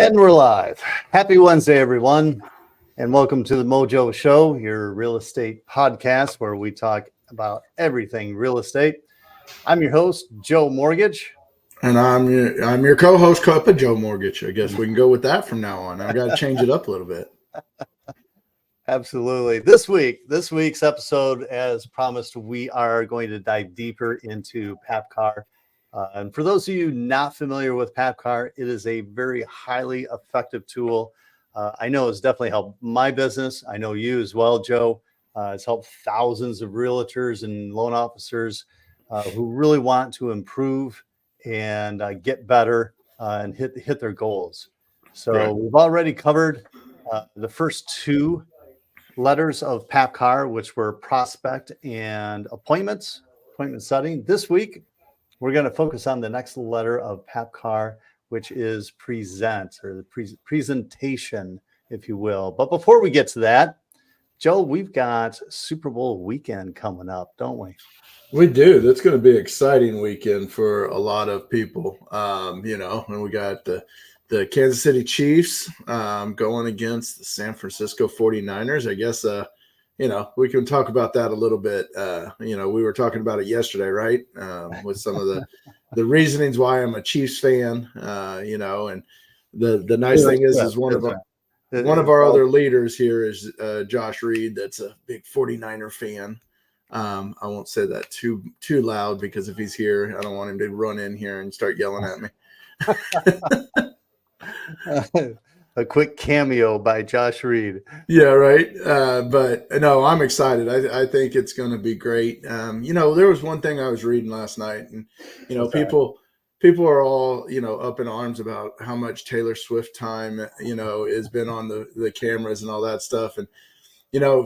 And we're live. Happy Wednesday, everyone. And welcome to the Mojo Show, your real estate podcast where we talk about everything real estate. I'm your host, Joe Mortgage. And I'm your co-host, Cup of Joe Mortgage. I guess we can go with that from now on. I've got to change it up a little bit. Absolutely. This week's episode, as promised, we are going to dive deeper into PAPCAR. And for those of you not familiar with PAPCAR, it is a very highly effective tool. I know it's definitely helped my business. I know you as well, Joe. It's helped thousands of realtors and loan officers who really want to improve and get better and hit their goals. So Right. We've already covered the first two letters of PAPCAR, which were prospect and appointment setting. This week, we're going to focus on the next letter of PAPCAR, which is present, or the presentation, if you will. But before we get to that, Joe, we've got Super Bowl weekend coming up, don't we? We do. That's going to be an exciting weekend for a lot of people. And we got the Kansas City Chiefs going against the San Francisco 49ers. I guess, we can talk about that a little bit. We were talking about it yesterday, right? With some of the reasonings why I'm a Chiefs fan, and the nice thing is one of our other leaders here is Josh Reed. That's a big 49er fan. I won't say that too loud because if he's here, I don't want him to run in here and start yelling at me. A quick cameo by Josh Reed. Yeah, right. But no, I'm excited. I think it's going to be great. There was one thing I was reading last night, and people are all up in arms about how much Taylor Swift time has been on the cameras and all that stuff, and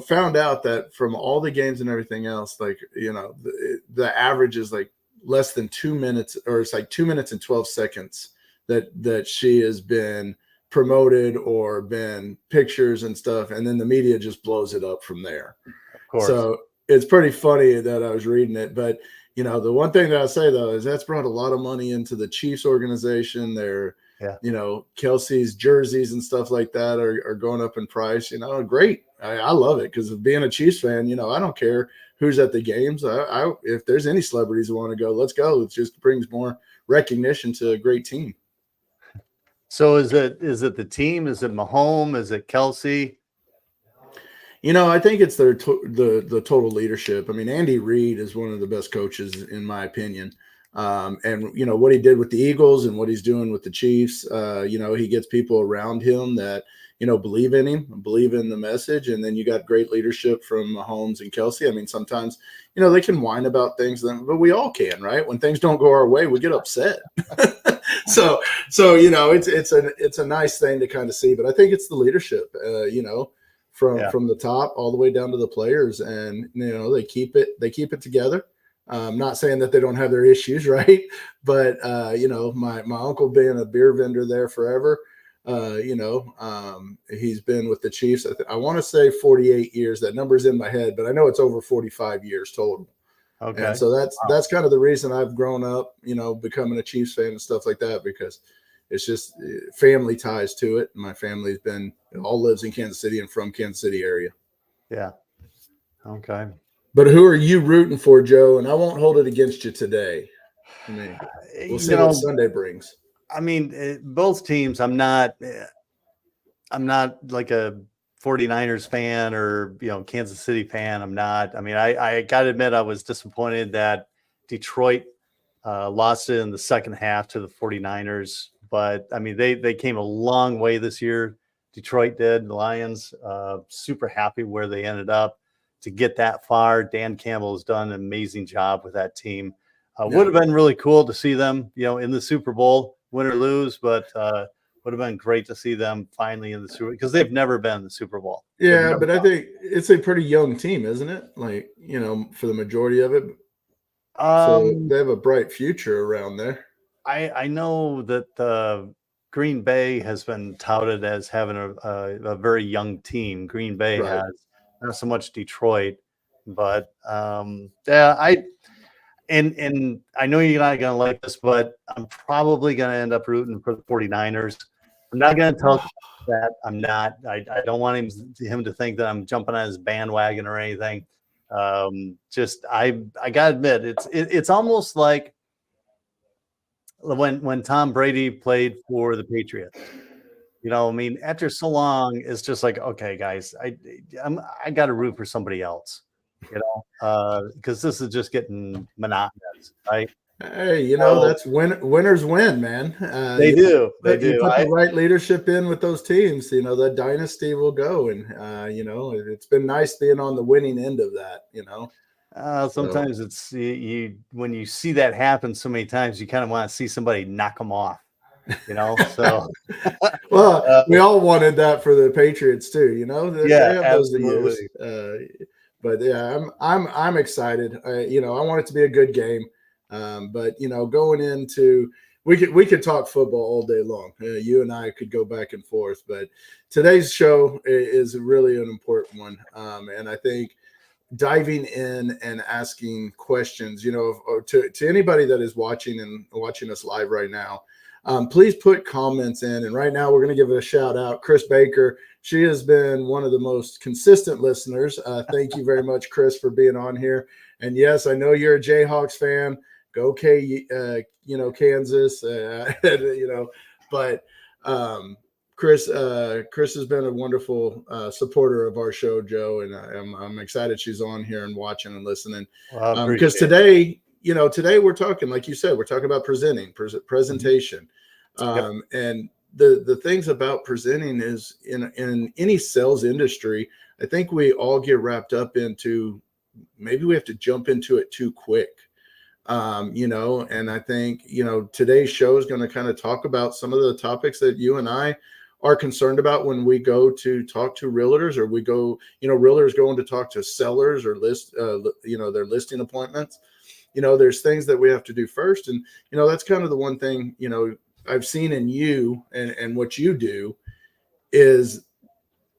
found out that from all the games and everything else, like the average is like less than 2 minutes, or it's like 2 minutes and 12 seconds that she has been promoted or been pictures and stuff, and then the media just blows it up from there. Of course. So it's pretty funny that I was reading it, but the one thing that I say though is that's brought a lot of money into the Chiefs organization. Their Kelsey's jerseys and stuff like that are going up in price. Great. I love it because of being a Chiefs fan. I don't care who's at the games. If there's any celebrities who want to go, let's go. It just brings more recognition to a great team. So is it the team? Is it Mahomes? Is it Kelsey? I think it's the total leadership. I mean, Andy Reid is one of the best coaches in my opinion. And what he did with the Eagles and what he's doing with the Chiefs, he gets people around him that believe in him, believe in the message, and then you got great leadership from Mahomes and Kelsey. I mean, sometimes they can whine about things, but we all can, right? When things don't go our way, we get upset. So it's a nice thing to kind of see, but I think it's the leadership, from the top all the way down to the players, and they keep it together. Not saying that they don't have their issues, right? But my uncle being a beer vendor there forever, he's been with the Chiefs. I want to say 48 years. That number's in my head, but I know it's over 45 years total. Okay. And so that's kind of the reason I've grown up, becoming a Chiefs fan and stuff like that, because it's just family ties to it. My family's all lives in Kansas City and from Kansas City area. Yeah. Okay. But who are you rooting for, Joe? And I won't hold it against you today. I mean, we'll see what Sunday brings. I mean, both teams. I'm not like a 49ers fan or Kansas City fan. I'm not. I mean, I got to admit I was disappointed that Detroit lost it in the second half to the 49ers. But I mean, they came a long way this year. Detroit did. The Lions, super happy where they ended up to get that far. Dan Campbell has done an amazing job with that team. Would have been really cool to see them, in the Super Bowl, win or lose, but would have been great to see them finally in the Super Bowl because they've never been in the Super Bowl. Yeah, but I think it's a pretty young team, isn't it? Like, for the majority of it. So they have a bright future around there. I know that Green Bay has been touted as having a very young team. Green Bay has, not so much Detroit, but and I know you're not going to like this, but I'm probably going to end up rooting for the 49ers. I'm not going to tell that I'm not. I don't want him to think that I'm jumping on his bandwagon or anything. Just I gotta admit, it's almost like when Tom Brady played for the Patriots. You know, I mean, after so long, it's just like, okay, guys, I got to root for somebody else. You know, because this is just getting monotonous, right? Hey, So that's winners win, man. they do, they You do. put the right leadership in with those teams, the dynasty will go. And, it's been nice being on the winning end of that. So, Sometimes it's you when you see that happen so many times, you kind of want to see somebody knock them off. You know, so well, uh, we all wanted that for the Patriots too. They yeah, have those years. absolutely. But yeah, I'm excited. I want it to be a good game. But going into we could talk football all day long. You and I could go back and forth. But today's show is really an important one, and I think diving in and asking questions, to anybody that is watching us live right now, please put comments in. And right now we're going to give it a shout out. Chris Baker, she has been one of the most consistent listeners. Thank you very much, Chris, for being on here. And yes, I know you're a Jayhawks fan. Go Kansas, but Chris has been a wonderful supporter of our show, Joe, and I'm excited she's on here and watching and listening. Well, I Because appreciate it. today we're talking, like you said, we're talking about presentation, Yep. and the things about presenting is in any sales industry. I think we all get wrapped up into maybe we have to jump into it too quick. And I think, today's show is going to kind of talk about some of the topics that you and I are concerned about when we go to talk to realtors, or we go, realtors going to talk to sellers or their listing appointments. There's things that we have to do first. And, that's kind of the one thing, I've seen in you and what you do is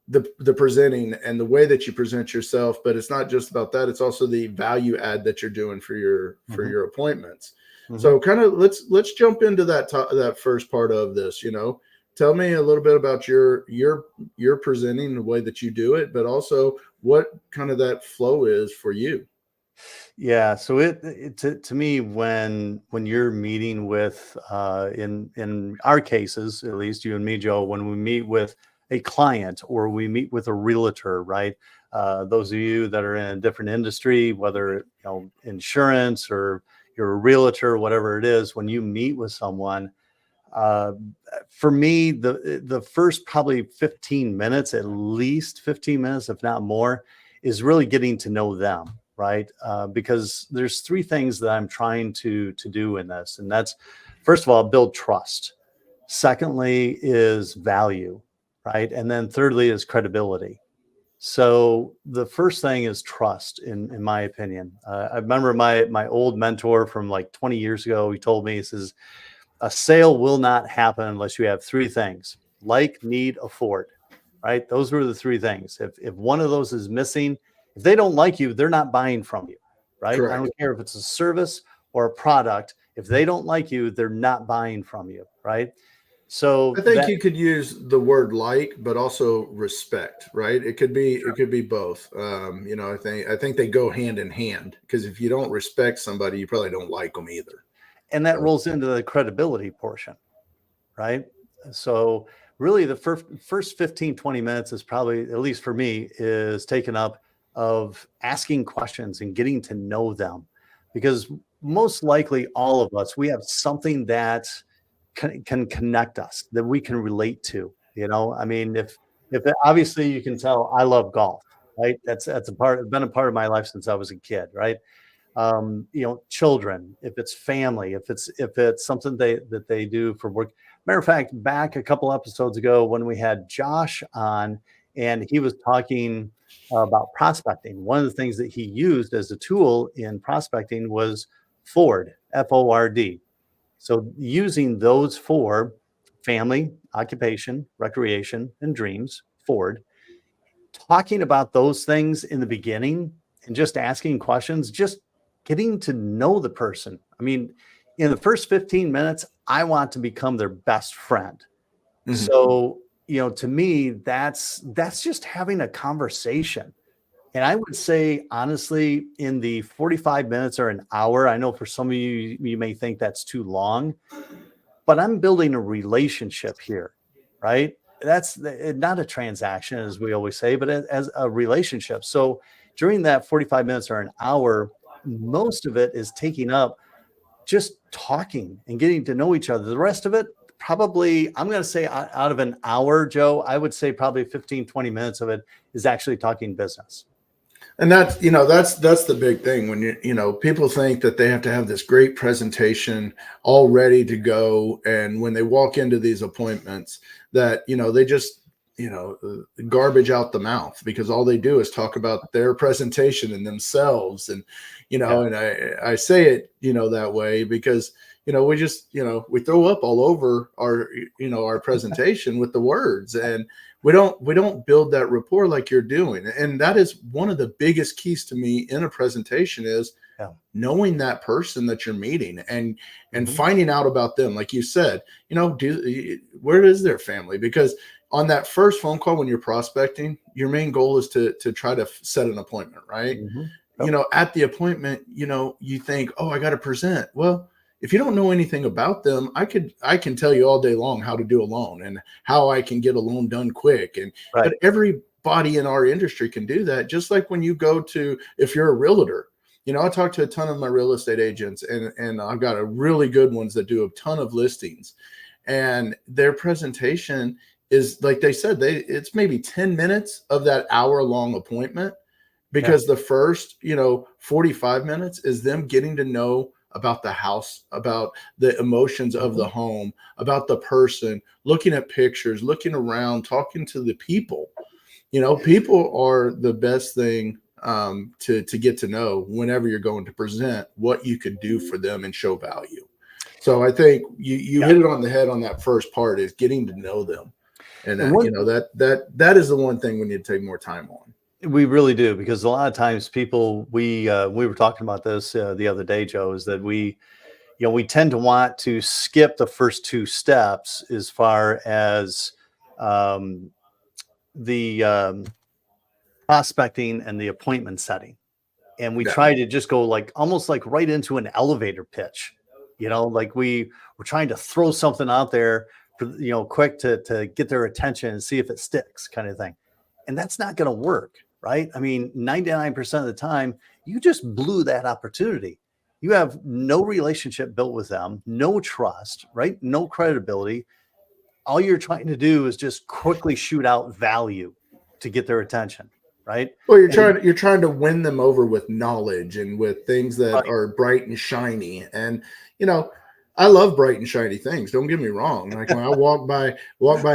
the presenting and the way that you present yourself. But it's not just about that, it's also the value add that you're doing for your appointments. So kind of let's jump into that first part of this. Tell me a little bit about your presenting, the way that you do it, but also what kind of that flow is for you. Yeah, so to me, when you're meeting with in our cases, at least you and me, Joe, when we meet with a client or we meet with a realtor, right? Those of you that are in a different industry, whether insurance or you're a realtor, whatever it is, when you meet with someone, uh, for me, the first probably 15 minutes, at least 15 minutes, if not more, is really getting to know them, right? Because there's three things that I'm trying to do in this, and that's first of all, build trust. Secondly is value, right? And then thirdly is credibility. So the first thing is trust, in my opinion. I remember my old mentor from like 20 years ago. He told me, he says, a sale will not happen unless you have three things: like, need, afford, right? Those were the three things. If one of those is missing, if they don't like you, they're not buying from you, right? I Correct. don't care if it's a service or a product. If they don't like you, they're not buying from you, right? So I think that, you could use the word like, but also respect, right? It could be both. I think they go hand in hand, because if you don't respect somebody, you probably don't like them either. and that So, rolls into the credibility portion, right? So really the first 15, 20 minutes is probably, at least for me, is taken up of asking questions and getting to know them. Because most likely all of us, we have something that can connect us, that we can relate to. I mean, if obviously you can tell I love golf, right? That's been a part of my life since I was a kid, right? Children, if it's family, if it's something that they do for work. Matter of fact, back a couple episodes ago when we had Josh on and he was talking about prospecting, one of the things that he used as a tool in prospecting was Ford, FORD. So using those four: family, occupation, recreation, and dreams, Ford, talking about those things in the beginning and just asking questions, just getting to know the person. I mean, in the first 15 minutes, I want to become their best friend. Mhm. So, to me, that's just having a conversation. And I would say, honestly, in the 45 minutes or an hour, I know for some of you, you may think that's too long, but I'm building a relationship here, right? Not a transaction, as we always say, but as a relationship. So during that 45 minutes or an hour, most of it is taking up just talking and getting to know each other. The rest of it, probably, I'm going to say out of an hour, Joe, I would say probably 15, 20 minutes of it is actually talking business. And that's the big thing when people think that they have to have this great presentation all ready to go, and when they walk into these appointments that they just garbage out the mouth, because all they do is talk about their presentation and themselves. And Yeah. and I say it that way because we just we throw up all over our presentation with the words, and we don't build that rapport like you're doing. And that is one of the biggest keys to me in a presentation, is Yeah. knowing that person that you're meeting, and Mhm. finding out about them. Like you said, where is their family? Because on that first phone call, when you're prospecting, your main goal is to try to set an appointment, right? Mhm. Yep. At the appointment, you think, oh, I got to present. Well, if you don't know anything about them, I can tell you all day long how to do a loan and how I can get a loan done quick. Right. But everybody in our industry can do that. Just like when you go to, if you're a realtor, I talk to a ton of my real estate agents, and I've got a really good ones that do a ton of listings, and their presentation is, like they said, it's maybe 10 minutes of that hour-long appointment, Yeah. because the first 45 minutes is them getting to know about the house, about the emotions of the home, about the person, looking at pictures, looking around, talking to the people. People are the best thing to get to know whenever you're going to present what you could do for them and show value. So I think you Yeah. hit it on the head on that first part, is getting to know them. And And that is the one thing we need to take more time on. we really do, because a lot of times people, we were talking about this the other day, Joe, is that we tend to want to skip the first two steps as far as um, the prospecting and the appointment setting. And we Yeah. try to just go like almost like right into an elevator pitch, like we're trying to throw something out there for, quick to get their attention and see if it sticks, kind of thing. And that's not going to work, right? I mean, 99% of the time, you just blew that opportunity. You have no relationship built with them, no trust, right? No credibility. All you're trying to do is just quickly shoot out value to get their attention, right? Well, And you're trying to win them over with knowledge and with things that right, are bright and shiny. And I love bright and shiny things. Don't get me wrong. Like when I walk by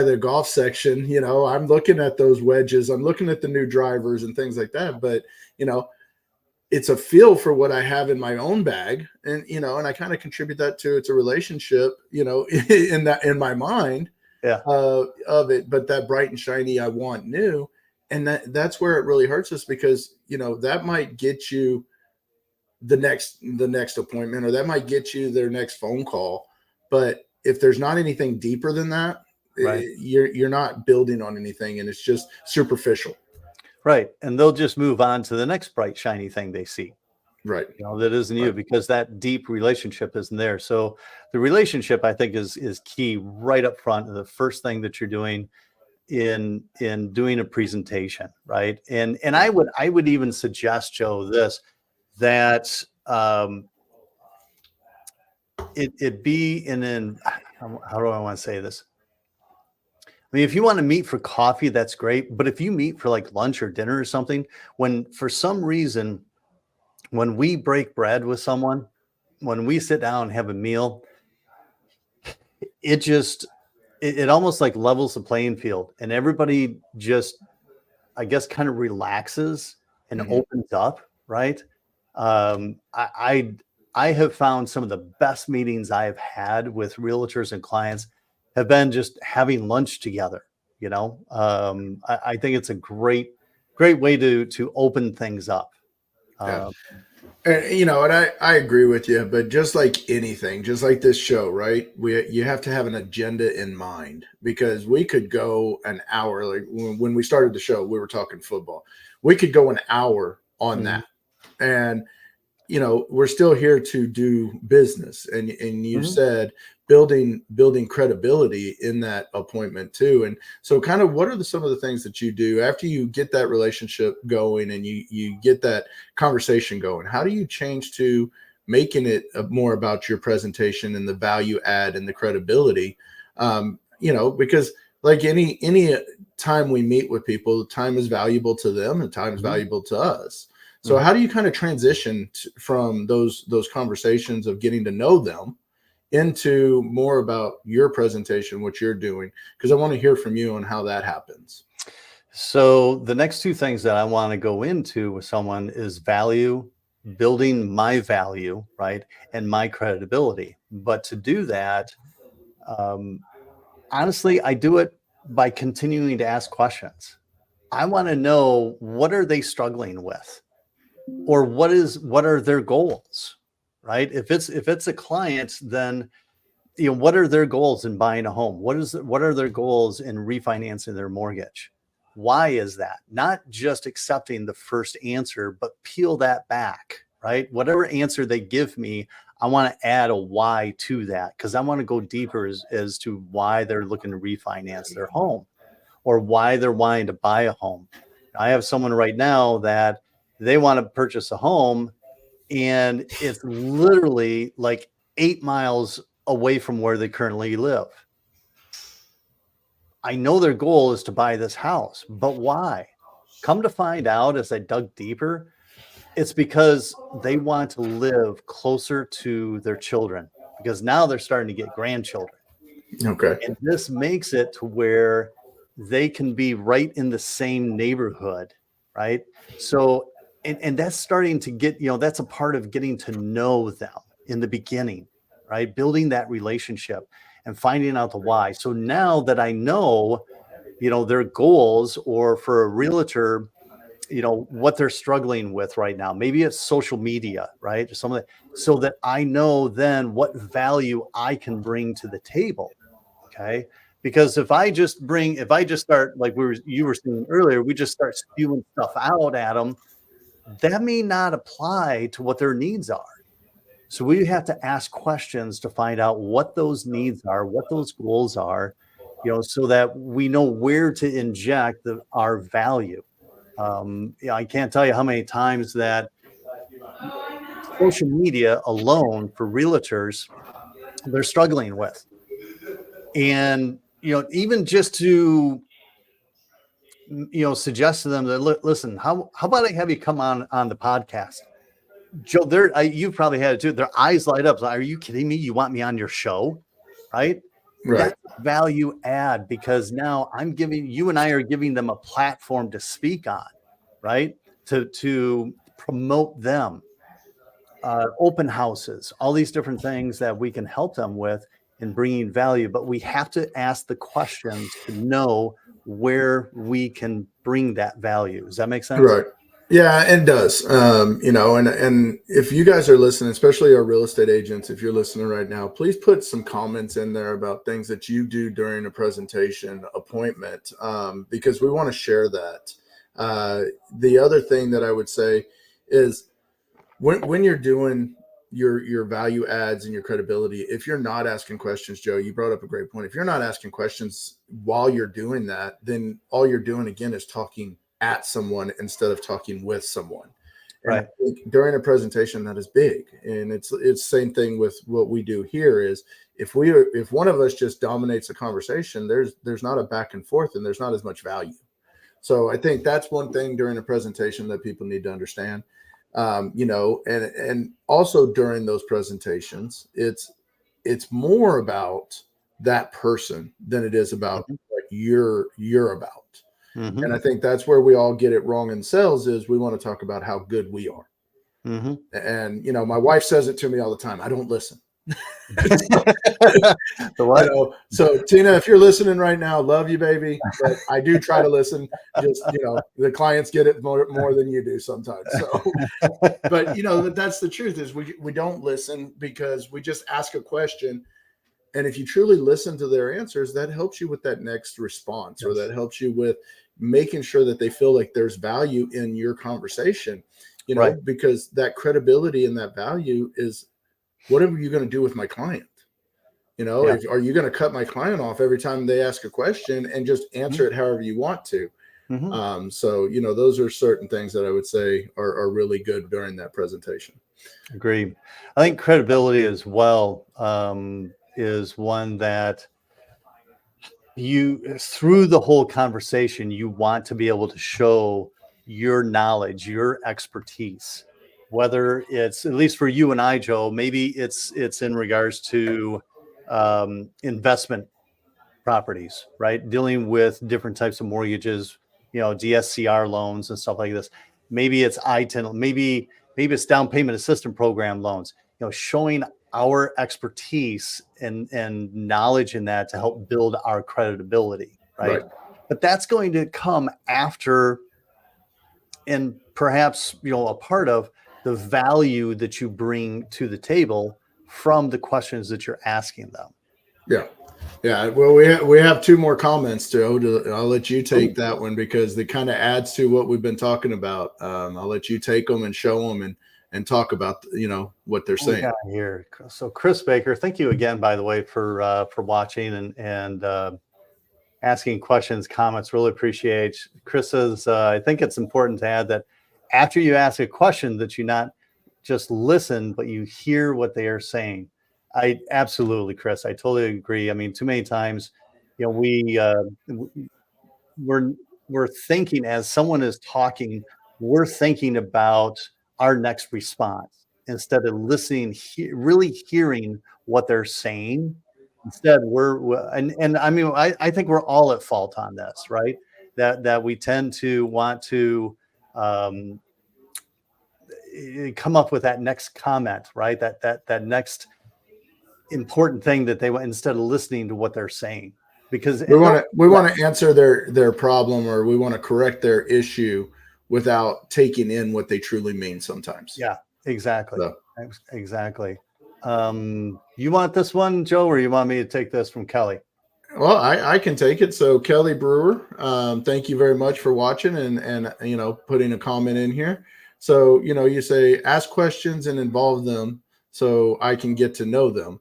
the golf section, I'm looking at those wedges, I'm looking at the new drivers and things like that. But it's a feel for what I have in my own bag, and and I kind of contribute that to, it's a relationship, in my mind yeah, of it. But that bright and shiny, I want new. And that's where it really hurts us, because that might get you the next appointment, or that might get you their next phone call. But if there's not anything deeper than that, right. you're not building on anything, and it's just superficial. Right. And they'll just move on to the next bright, shiny thing they see, Right. that isn't you, Right. because that deep relationship isn't there. So the relationship, I think, is key right up front. The first thing that you're doing in doing a presentation, right? And I would even suggest, Joe, this, that it be in an, how do I want to say this? I mean, if you want to meet for coffee, that's great. But if you meet for like lunch or dinner or something, when for some reason, when we break bread with someone, when we sit down and have a meal, it just, it almost like levels the playing field, and everybody just, I guess, kind of relaxes and Mhm. opens up, right? I have found some of the best meetings I have had with realtors and clients have been just having lunch together. I think it's a great way to open things up. Yeah. Um, And, you know, and I agree with you, but just like anything, just like this show, right? You have to have an agenda in mind, because we could go an hour. Like when we started the show, we were talking football. We could go an hour on Mhm. that. And you know, we're still here to do business. And you Mhm. said building credibility in that appointment too. And so kind of what are some of the things that you do after you get that relationship going and you get that conversation going? How do you change to making it more about your presentation and the value add and the credibility? You know, because like any time we meet with people, time is valuable to them and time is Mhm. valuable to us. So Mhm. how do you kind of transition from those conversations of getting to know them into more about your presentation, what you're doing? Because I want to hear from you on how that happens. So the next two things that I want to go into with someone is value, building my value, right, and my credibility. But to do that, um, honestly, I do it by continuing to ask questions. I want to know, what are they struggling with, or what are their goals, right? If it's a client, then what are their goals in buying a home? What are their goals in refinancing their mortgage? Why is that? Not just accepting the first answer, but peel that back, right? Whatever answer they give me, I want to add a why to that, because I want to go deeper as to why they're looking to refinance their home, or why they're wanting to buy a home. I have someone right now that they want to purchase a home, and it's literally like 8 miles away from where they currently live. I know their goal is to buy this house, but why? Come to find out, as I dug deeper, it's because they want to live closer to their children, because now they're starting to get grandchildren. Okay. And this makes it to where they can be right in the same neighborhood, right? So, and that's starting to get, that's a part of getting to know them in the beginning, right? Building that relationship and finding out the why. So now that I know, their goals, or for a realtor, what they're struggling with right now, maybe it's social media, right? Or something, so that I know then what value I can bring to the table. Okay. Because if I just start, like you were saying earlier, we just start spewing stuff out at them, that may not apply to what their needs are. So we have to ask questions to find out what those needs are, what those goals are, so that we know where to inject our value. I can't tell you how many times that social media alone for realtors, they're struggling with. And, even just to suggest to them that, listen, how about I have you come on the podcast, Joe? You've probably had it too. Their eyes light up. Like, are you kidding me? You want me on your show, right? Right. That's value add, because now you and I are giving them a platform to speak on, right? To promote them, open houses, all these different things that we can help them with in bringing value. But we have to ask the questions to know where we can bring that value. Does that make sense? Right. Yeah, it does. You know, and if you guys are listening, especially our real estate agents, if you're listening right now, please put some comments in there about things that you do during a presentation appointment, because we want to share that. The other thing that I would say is when you're doing your value adds and your credibility, if you're not asking questions, Joe, you brought up a great point. If you're not asking questions while you're doing that, then all you're doing again is talking at someone instead of talking with someone. And I Right. think during a presentation that is big, and it's same thing with what we do here is if one of us just dominates the conversation, there's not a back and forth and there's not as much value. So I think that's one thing during a presentation that people need to understand. You know, and also during those presentations, it's more about that person than it is about Mhm. what you're about. Mhm. And I think that's where we all get it wrong in sales is we want to talk about how good we are. Mhm. And you know, my wife says it to me all the time. I don't listen. The what? So Tina, if you're listening right now, love you, baby. But I do try to listen. Just, the clients get it more than you do sometimes. So, but that's the truth is we don't listen because we just ask a question. And if you truly listen to their answers, that helps you with that next response, or that helps you with making sure that they feel like there's value in your conversation, Right. because that credibility and that value is, what are you going to do with my client? Yeah. Are you going to cut my client off every time they ask a question and just answer it however you want to? Mm-hmm. So, those are certain things that I would say are really good during that presentation. Agreed. I think credibility as well is one that you, through the whole conversation, you want to be able to show your knowledge, your expertise, whether it's, at least for you and I, Joe, maybe it's in regards to investment properties, right? Dealing with different types of mortgages, DSCR loans and stuff like this. Maybe it's I-10, maybe it's down payment assistance program loans, showing our expertise and knowledge in that to help build our credibility, right? But that's going to come after, and perhaps, a part of the value that you bring to the table from the questions that you're asking them. Yeah. Well, we have two more comments, Joe. I'll let you take that one because it kind of adds to what we've been talking about. I'll let you take them and show them and talk about what they're saying. Got here. So Chris Baker, thank you again, by the way, for watching and asking questions, comments. Really appreciate. Chris says, I think it's important to add that after you ask a question, that you not just listen, but you hear what they are saying. I absolutely, Chris, I totally agree. I mean, too many times, we're thinking, as someone is talking, we're thinking about our next response instead of listening, really hearing what they're saying. Instead, and I mean, I think we're all at fault on this, right? That we tend to want to come up with that next comment, right? That next important thing that they want, instead of listening to what they're saying, because we want to answer their problem, or we want to correct their issue without taking in what they truly mean sometimes. Yeah, exactly. So. Exactly. You want this one, Joe, or you want me to take this from Kelly? Well, I can take it. So Kelly Brewer, thank you very much for watching and putting a comment in here. So, you say, ask questions and involve them so I can get to know them,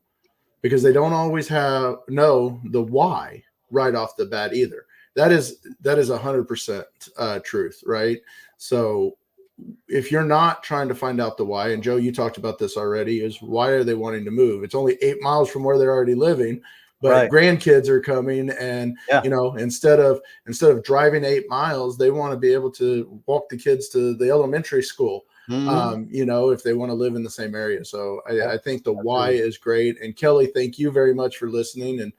because they don't always know the why right off the bat either. That is 100% truth, right? So if you're not trying to find out the why, and Joe, you talked about this already, is why are they wanting to move? It's only 8 miles from where they're already living, but grandkids are coming, and instead of driving 8 miles, they want to be able to walk the kids to the elementary school. If they want to live in the same area. So I think the why is great. And Kelly, thank you very much for listening and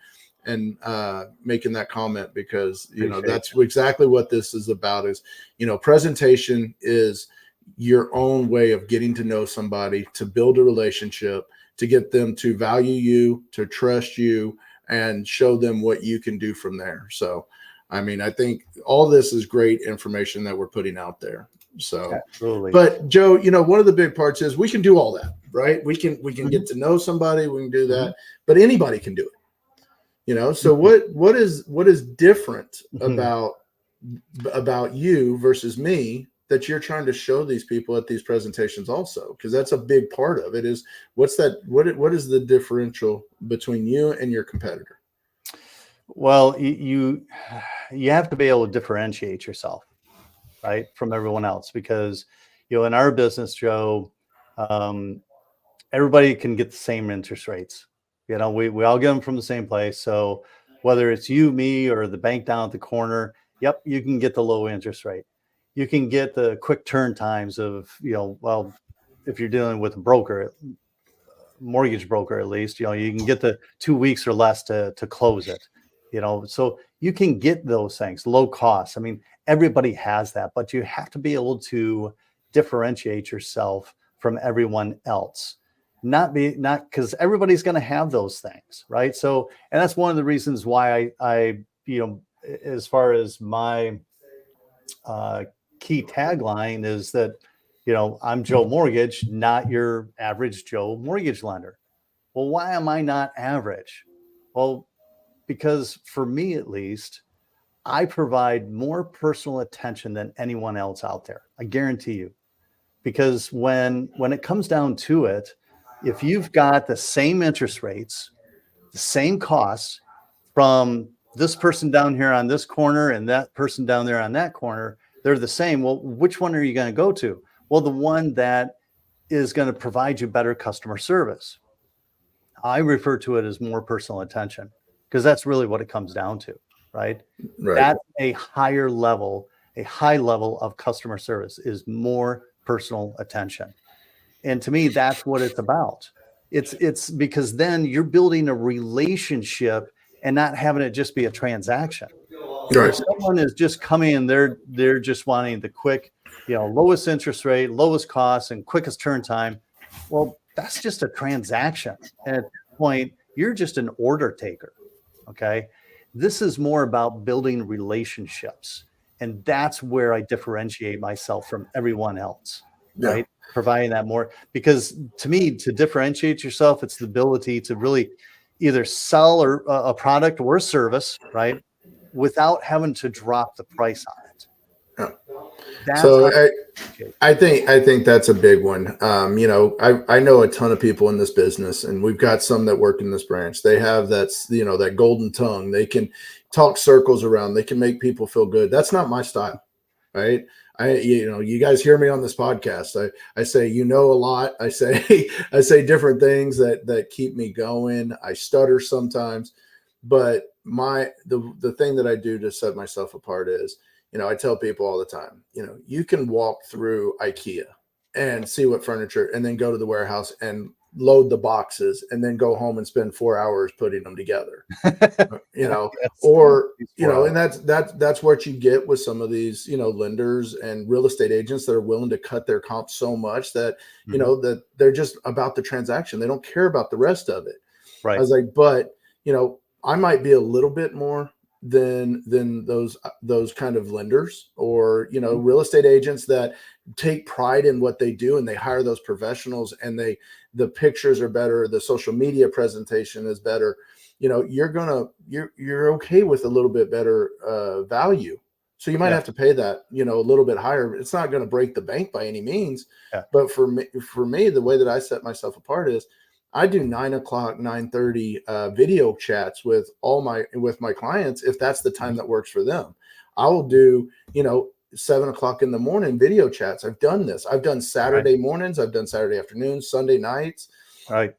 making that comment, because that's exactly what this is about. Is presentation is your own way of getting to know somebody, to build a relationship, to get them to value you, to trust you, and show them what you can do from there. So I mean, I think all this is great information that we're putting out there. So absolutely. But Joe, one of the big parts is we can do all that, right? We can get to know somebody, we can do that, but anybody can do it. So what is different about you versus me that you're trying to show these people at these presentations also? Because that's a big part of it. Is what is the differential between you and your competitor? Well, you have to be able to differentiate yourself, right, from everyone else, because in our business, Joe, everybody can get the same interest rates. We all get them from the same place. So whether it's you, me, or the bank down at the corner, yep, you can get the low interest rate. You can get the quick turn times of, if you're dealing with a broker, mortgage broker, at least, you can get the 2 weeks or less to close it. So you can get those things, low cost. I mean, everybody has that, but you have to be able to differentiate yourself from everyone else. not because everybody's going to have those things, right? So, and that's one of the reasons why I as far as my key tagline is that, I'm Joe Mortgage, not your average Joe mortgage lender. Well, why am I not average? Well, because for me, at least, I provide more personal attention than anyone else out there. I guarantee you, because when it comes down to it, if you've got the same interest rates, the same costs from this person down here on this corner and that person down there on that corner, they're the same. Well, which one are you going to go to? Well, the one that is going to provide you better customer service. I refer to it as more personal attention, because that's really what it comes down to, right? Right. That's a high level of customer service, is more personal attention. And to me, that's what it's about. It's because then you're building a relationship and not having it just be a transaction. Right. If someone is just coming and they're just wanting the quick, lowest interest rate, lowest cost, and quickest turn time, well, that's just a transaction. And at that point, you're just an order taker. Okay. This is more about building relationships. And that's where I differentiate myself from everyone else, right? Providing that more, because to me, to differentiate yourself, it's the ability to really either sell a product or a service, right, without having to drop the price on it. Yeah. So I think that's a big one. I know a ton of people in this business, and we've got some that work in this branch. They have that golden tongue. They can talk circles around. They can make people feel good. That's not my style, right? You guys hear me on this podcast. I say, a lot. I say different things that keep me going. I stutter sometimes, but the thing that I do to set myself apart is, I tell people all the time, you can walk through IKEA and see what furniture, and then go to the warehouse and load the boxes, and then go home and spend 4 hours putting them together. And that's what you get with some of these, lenders and real estate agents that are willing to cut their comp so much that, that they're just about the transaction. They don't care about the rest of it. Right. I was like, but, I might be a little bit more than those kind of lenders, or real estate agents that take pride in what they do, and they hire those professionals, and the pictures are better, the social media presentation is better. You're okay with a little bit better value, so you might have to pay that a little bit higher. It's not going to break the bank by any means, but for me, the way that I set myself apart is I do 9 o'clock, 9:30 video chats with my clients, if that's the time that works for them. I will do 7 o'clock in the morning video chats. I've done this. I've done Saturday mornings. I've done Saturday afternoons, Sunday nights. Right.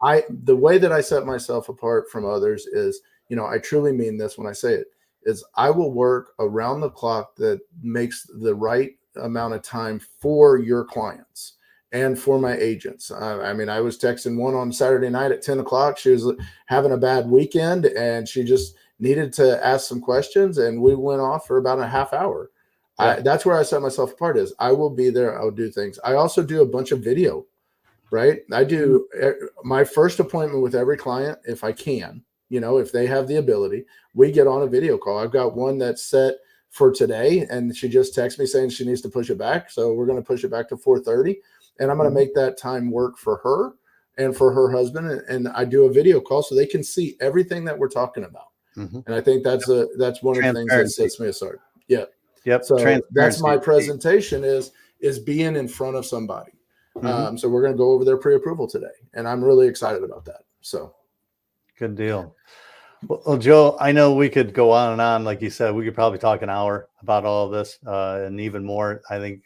The way that I set myself apart from others is, I truly mean this when I say it, is I will work around the clock that makes the right amount of time for your clients and for my agents. I was texting one on Saturday night at 10 o'clock. She was having a bad weekend, and she just needed to ask some questions, and we went off for about a half hour. That's where I set myself apart, is I will be there. I'll do things. I also do a bunch of video, right? I do my first appointment with every client, if I can, if they have the ability, we get on a video call. I've got one that's set for today, and she just texted me saying she needs to push it back. So we're going to push it back to 4:30, and I'm going to make that time work for her and for her husband. And I do a video call so they can see everything that we're talking about. And I think that's one of the things that sets me aside. Yeah. Yep. So that's my presentation is being in front of somebody. So we're going to go over their pre-approval today, and I'm really excited about that. So good deal. Well, Joe, I know we could go on and on. Like you said, we could probably talk an hour about all of this and even more. I think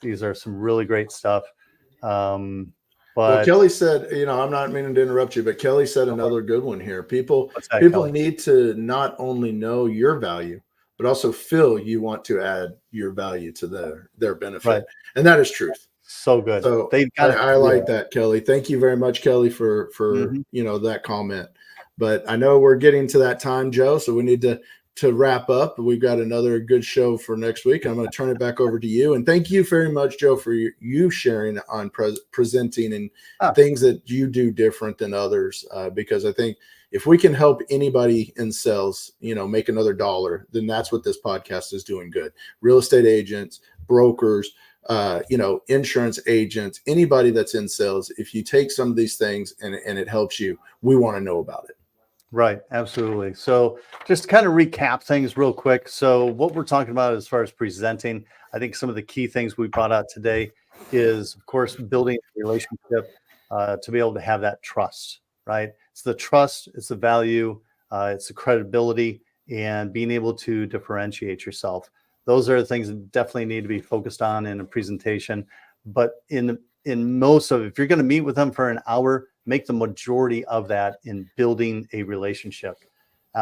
these are some really great stuff. But Kelly said, I'm not meaning to interrupt you, but Kelly said another good one here. People need to not only know your value, but also feel you want to add your value to their benefit. Right. And that is truth. So good. So I like that, Kelly. Thank you very much, Kelly, for that comment. But I know we're getting to that time, Joe, so we need to to wrap up, we've got another good show for next week. I'm going to turn it back over to you. And thank you very much, Joe, for you sharing on presenting and things that you do different than others. Because I think if we can help anybody in sales, make another dollar, then that's what this podcast is doing good. Real estate agents, brokers, insurance agents, anybody that's in sales, if you take some of these things and it helps you, we want to know about it. Right. Absolutely. So just to kind of recap things real quick. So what we're talking about as far as presenting, I think some of the key things we brought out today is, of course, building a relationship to be able to have that trust, right? It's the trust, it's the value, it's the credibility, and being able to differentiate yourself. Those are the things that definitely need to be focused on in a presentation. But in most of it, if you're going to meet with them for an hour, make the majority of that in building a relationship.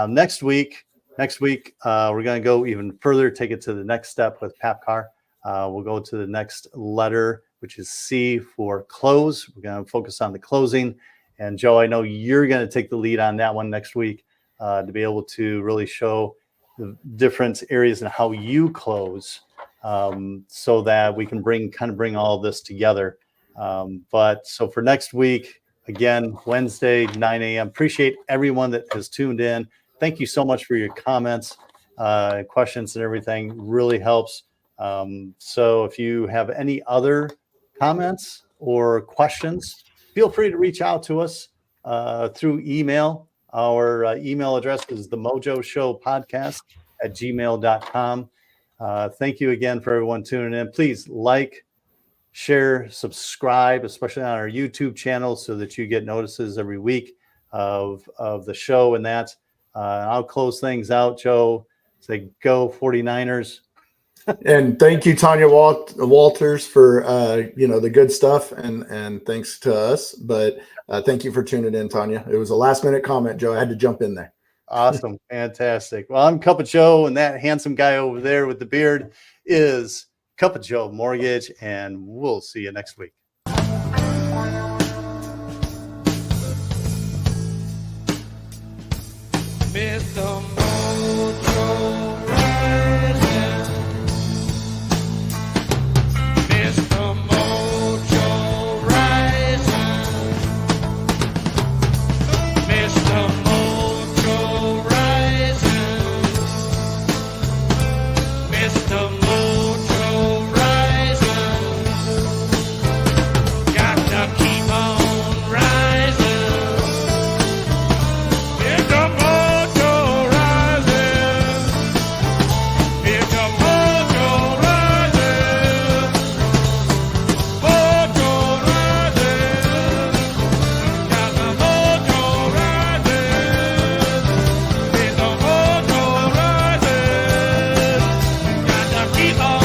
Next week, we're going to go even further, take it to the next step with PAPCAR. We'll go to the next letter, which is C for close. We're going to focus on the closing. And Joe, I know you're going to take the lead on that one next week to be able to really show the different areas and how you close so that we can bring all this together. But so for next week, again, Wednesday, 9 a.m. Appreciate everyone that has tuned in. Thank you so much for your comments, questions, and everything. Really helps. So if you have any other comments or questions, feel free to reach out to us through email. Our email address is themojoshowpodcast@gmail.com. Thank you again for everyone tuning in. Please like, share, subscribe, especially on our YouTube channel so that you get notices every week of the show and that. I'll close things out, Joe. Say go 49ers. And thank you, Tanya Walters, for the good stuff and thanks to us. But thank you for tuning in, Tanya. It was a last minute comment, Joe. I had to jump in there. Awesome. Fantastic. Well, I'm Cup of Joe, and that handsome guy over there with the beard is Cup of Joe Mortgage, and we'll see you next week. Mr.